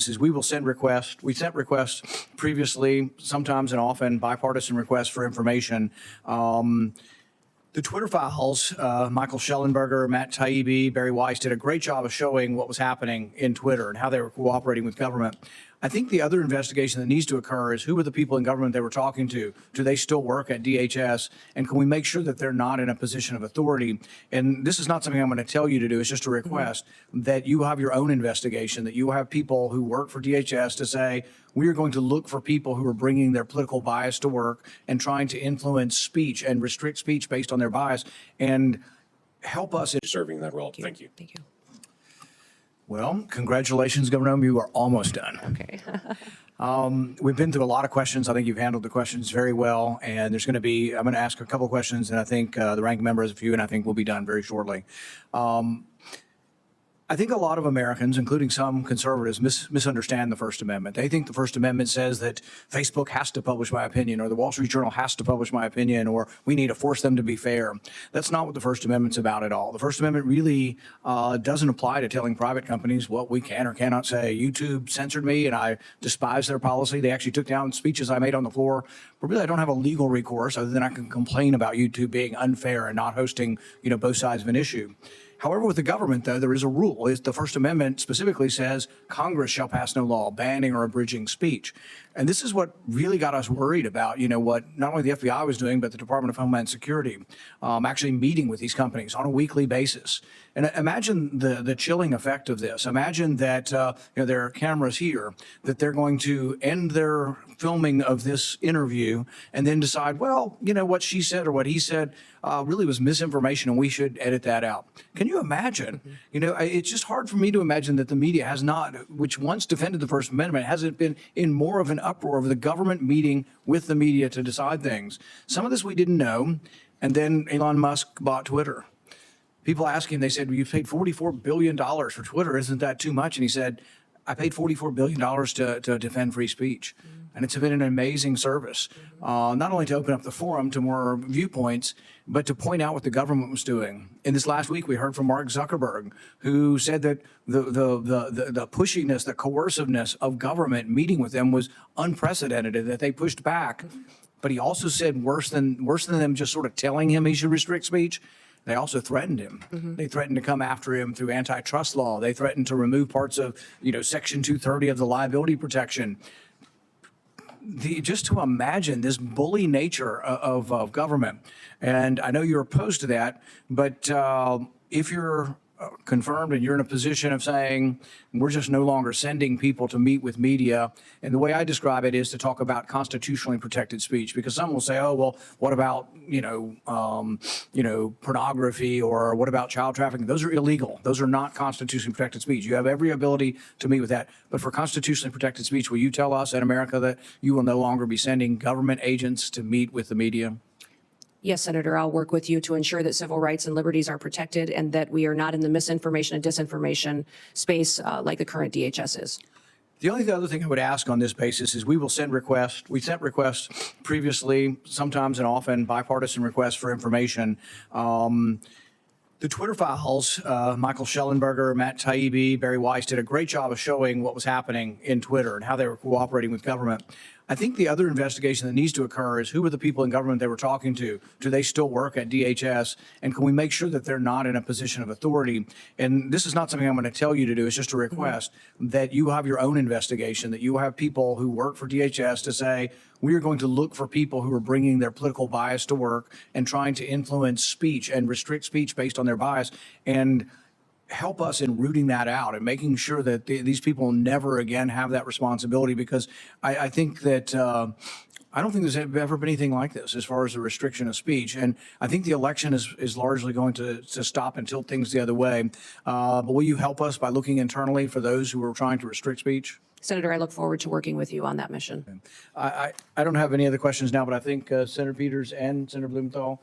is we will send requests. We sent requests previously, sometimes and often bipartisan requests for information. The Twitter files, Michael Schellenberger, Matt Taibbi, Barry Weiss did a great job of showing what was happening in Twitter and how they were cooperating with government. I think the other investigation that needs to occur is who were the people in government they were talking to? Do they still work at DHS? And can we make sure that they're not in a position of authority? And this is not something I'm going to tell you to do. It's just a request that you have your own investigation, that you have people who work for DHS to say, we are going to look for people who are bringing their political bias to work and trying to influence speech and restrict speech based on their bias, and help us in serving that role. Thank you. Thank you. Well, congratulations, Governor Noem. You are almost done. Okay. We've been through a lot of questions. I think you've handled the questions very well. And I'm going to ask a couple of questions, and I think the ranking member has a few, and I think we'll be done very shortly. I think a lot of Americans, including some conservatives, misunderstand the First Amendment. They think the First Amendment says that Facebook has to publish my opinion, or the Wall Street Journal has to publish my opinion, or we need to force them to be fair. That's not what the First Amendment's about at all. The First Amendment really doesn't apply to telling private companies what we can or cannot say. YouTube censored me, and I despise their policy. They actually took down speeches I made on the floor. But really, I don't have a legal recourse other than I can complain about YouTube being unfair and not hosting, both sides of an issue. However, with the government, though, there is a rule. The First Amendment specifically says Congress shall pass no law banning or abridging speech. And this is what really got us worried about, what not only the FBI was doing, but the Department of Homeland Security, actually meeting with these companies on a weekly basis. And imagine the chilling effect of this. Imagine that there are cameras here, that they're going to end their filming of this interview and then decide, well, what she said or what he said really was misinformation and we should edit that out. Can you imagine? It's just hard for me to imagine that the media has not, which once defended the First Amendment, hasn't been in more of an uproar of the government meeting with the media to decide things. Some of this we didn't know. And then Elon Musk bought Twitter. People asked him, they said, well, you paid $44 billion for Twitter. Isn't that too much? And he said, I paid $44 billion to defend free speech. And it's been an amazing service, not only to open up the forum to more viewpoints, but to point out what the government was doing. In this last week, we heard from Mark Zuckerberg, who said that the pushiness, the coerciveness of government meeting with them was unprecedented, and that they pushed back. But he also said worse than them just sort of telling him he should restrict speech, they also threatened him. They threatened to come after him through antitrust law. They threatened to remove parts of, Section 230 of the liability protection. Just to imagine this bully nature of government. And I know you're opposed to that, but if you're confirmed and you're in a position of saying we're just no longer sending people to meet with media, and the way I describe it is to talk about constitutionally protected speech, because some will say, oh, well, what about pornography, or what about child trafficking? Those are illegal. Those are not constitutionally protected speech. You have every ability to meet with that. But for constitutionally protected speech, will you tell us in America that you will no longer be sending government agents to meet with the media? Yes, Senator, I'll work with you to ensure that civil rights and liberties are protected and that we are not in the misinformation and disinformation space like the current DHS is. The only other thing I would ask on this basis is we will send requests. We sent requests previously, sometimes and often bipartisan requests for information. The Twitter files, Michael Schellenberger, Matt Taibbi, Barry Weiss did a great job of showing what was happening in Twitter and how they were cooperating with government. I think the other investigation that needs to occur is who were the people in government they were talking to? Do they still work at DHS? And can we make sure that they're not in a position of authority? And this is not something I'm going to tell you to do. It's just a request that you have your own investigation, that you have people who work for DHS to say, we are going to look for people who are bringing their political bias to work and trying to influence speech and restrict speech based on their bias, and help us in rooting that out and making sure that these people never again have that responsibility. Because I think that I don't think there's ever been anything like this as far as the restriction of speech. And I think the election is largely going to stop and tilt things the other way. But will you help us by looking internally for those who are trying to restrict speech? Senator, I look forward to working with you on that mission. I don't have any other questions now, but I think Senator Peters and Senator Blumenthal,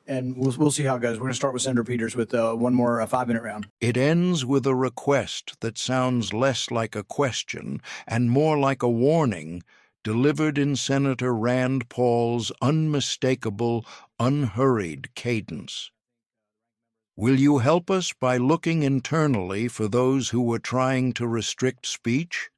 and we'll see how it goes. We're going to start with Senator Peters with one more 5-minute round. It ends with a request that sounds less like a question and more like a warning, delivered in Senator Rand Paul's unmistakable, unhurried cadence. Will you help us by looking internally for those who were trying to restrict speech?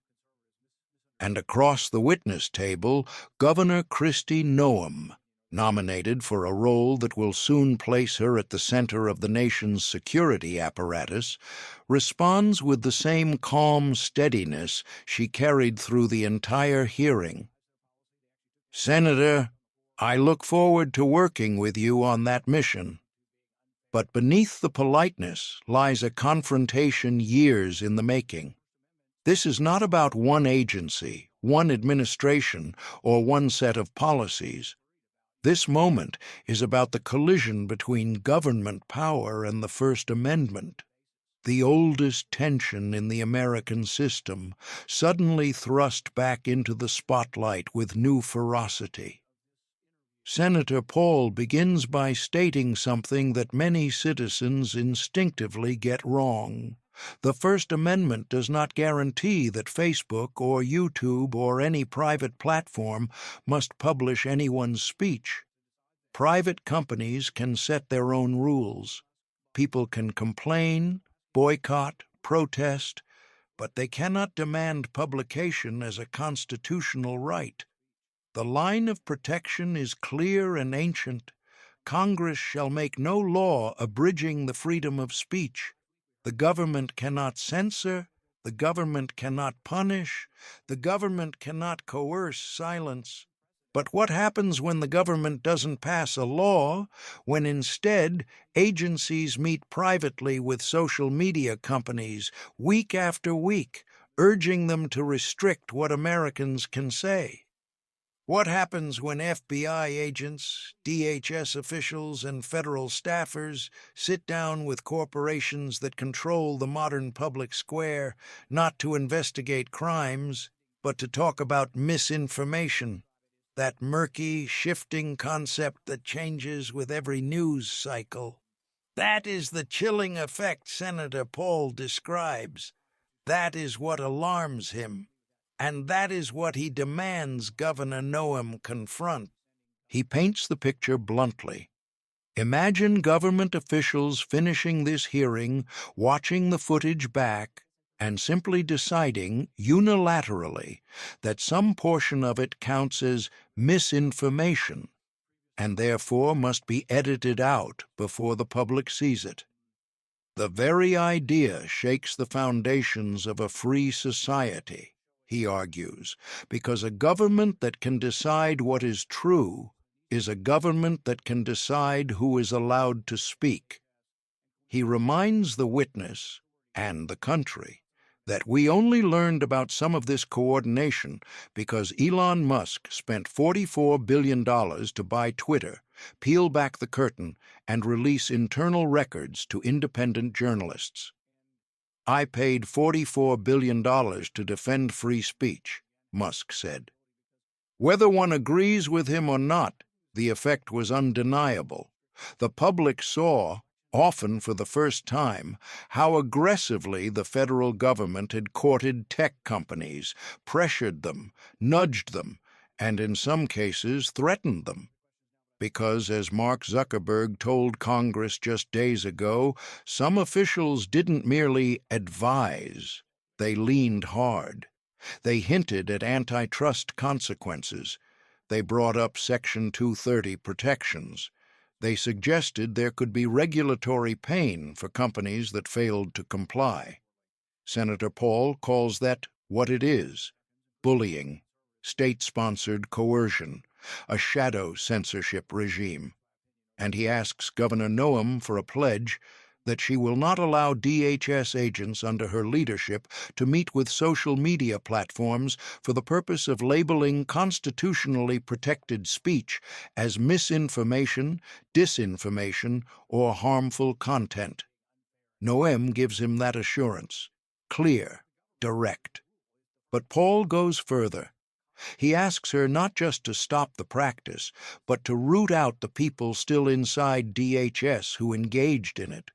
And across the witness table, Governor Kristi Noem, nominated for a role that will soon place her at the center of the nation's security apparatus, responds with the same calm steadiness she carried through the entire hearing. Senator, I look forward to working with you on that mission. But beneath the politeness lies a confrontation years in the making. This is not about one agency, one administration, or one set of policies. This moment is about the collision between government power and the First Amendment, the oldest tension in the American system, suddenly thrust back into the spotlight with new ferocity. Senator Paul begins by stating something that many citizens instinctively get wrong. The First Amendment does not guarantee that Facebook or YouTube or any private platform must publish anyone's speech. Private companies can set their own rules. People can complain, boycott, protest, but they cannot demand publication as a constitutional right. The line of protection is clear and ancient. Congress shall make no law abridging the freedom of speech. The government cannot censor, the government cannot punish, the government cannot coerce silence. But what happens when the government doesn't pass a law, when instead agencies meet privately with social media companies week after week, urging them to restrict what Americans can say? What happens when FBI agents, DHS officials, and federal staffers sit down with corporations that control the modern public square, not to investigate crimes, but to talk about misinformation, that murky, shifting concept that changes with every news cycle? That is the chilling effect Senator Paul describes. That is what alarms him. And that is what he demands Governor Noem confront. He paints the picture bluntly. Imagine government officials finishing this hearing, watching the footage back, and simply deciding unilaterally that some portion of it counts as misinformation, and therefore must be edited out before the public sees it. The very idea shakes the foundations of a free society, he argues, because a government that can decide what is true is a government that can decide who is allowed to speak. He reminds the witness and the country that we only learned about some of this coordination because Elon Musk spent $44 billion to buy Twitter, peel back the curtain, and release internal records to independent journalists. I paid $44 billion to defend free speech, Musk said. Whether one agrees with him or not, the effect was undeniable. The public saw, often for the first time, how aggressively the federal government had courted tech companies, pressured them, nudged them, and in some cases threatened them. Because, as Mark Zuckerberg told Congress just days ago, some officials didn't merely advise, they leaned hard. They hinted at antitrust consequences. They brought up Section 230 protections. They suggested there could be regulatory pain for companies that failed to comply. Senator Paul calls that what it is: bullying, state-sponsored coercion, a shadow censorship regime. And he asks Governor Noem for a pledge that she will not allow DHS agents under her leadership to meet with social media platforms for the purpose of labeling constitutionally protected speech as misinformation, disinformation, or harmful content. Noem gives him that assurance, clear, direct. But Paul goes further. He asks her not just to stop the practice, but to root out the people still inside DHS who engaged in it,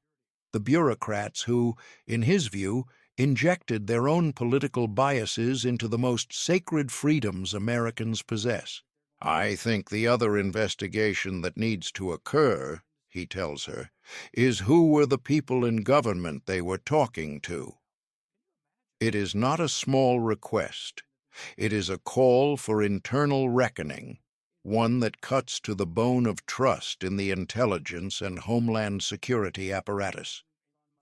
the bureaucrats who, in his view, injected their own political biases into the most sacred freedoms Americans possess. I think the other investigation that needs to occur, he tells her, is who were the people in government they were talking to. It is not a small request. It is a call for internal reckoning, one that cuts to the bone of trust in the intelligence and homeland security apparatus.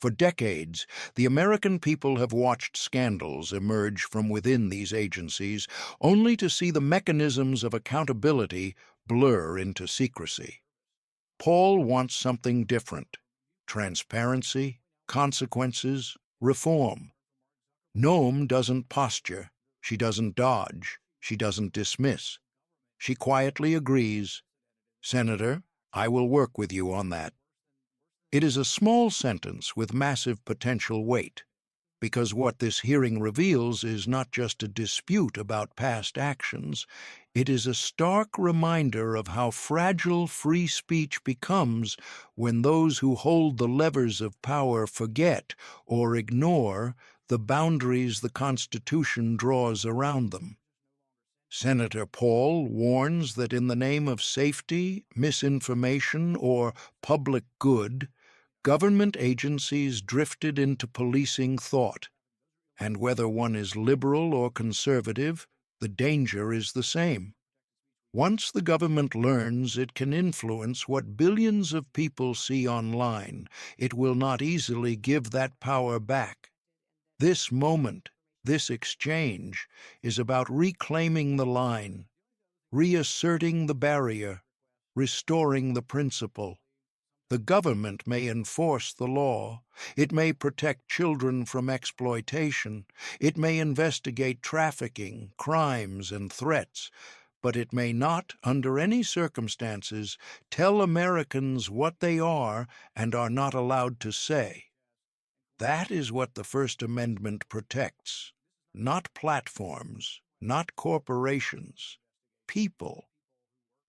For decades, the American people have watched scandals emerge from within these agencies, only to see the mechanisms of accountability blur into secrecy. Paul wants something different: transparency, consequences, reform. Noem doesn't posture, she doesn't dodge, she doesn't dismiss. She quietly agrees, "Senator, I will work with you on that." It is a small sentence with massive potential weight, because what this hearing reveals is not just a dispute about past actions, it is a stark reminder of how fragile free speech becomes when those who hold the levers of power forget or ignore the boundaries the Constitution draws around them. Senator Paul warns that in the name of safety, misinformation, or public good, government agencies drifted into policing thought, and whether one is liberal or conservative, the danger is the same. Once the government learns it can influence what billions of people see online, it will not easily give that power back. This moment, this exchange, is about reclaiming the line, reasserting the barrier, restoring the principle. The government may enforce the law, it may protect children from exploitation, it may investigate trafficking, crimes, and threats, but it may not, under any circumstances, tell Americans what they are and are not allowed to say. That is what the First Amendment protects: not platforms, not corporations, people.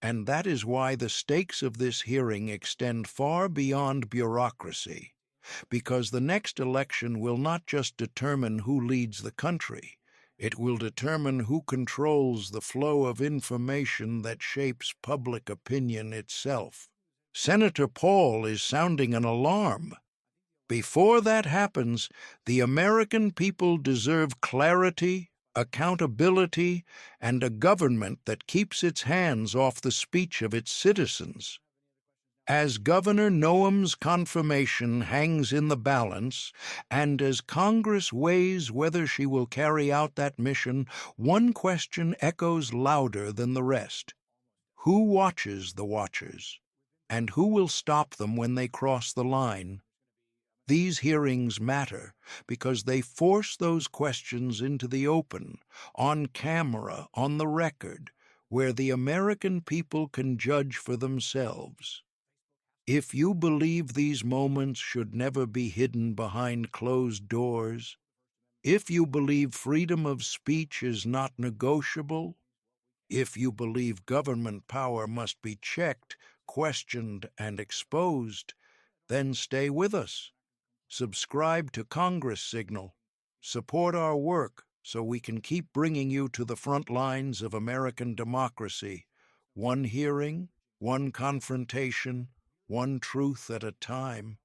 And that is why the stakes of this hearing extend far beyond bureaucracy, because the next election will not just determine who leads the country, it will determine who controls the flow of information that shapes public opinion itself. Senator Paul is sounding an alarm. Before that happens, the American people deserve clarity, accountability, and a government that keeps its hands off the speech of its citizens. As Governor Noem's confirmation hangs in the balance, and as Congress weighs whether she will carry out that mission, one question echoes louder than the rest: who watches the watchers, and who will stop them when they cross the line? These hearings matter because they force those questions into the open, on camera, on the record, where the American people can judge for themselves. If you believe these moments should never be hidden behind closed doors, if you believe freedom of speech is not negotiable, if you believe government power must be checked, questioned, and exposed, then stay with us. Subscribe to Congress Signal. Support our work so we can keep bringing you to the front lines of American democracy, one hearing, one confrontation, one truth at a time.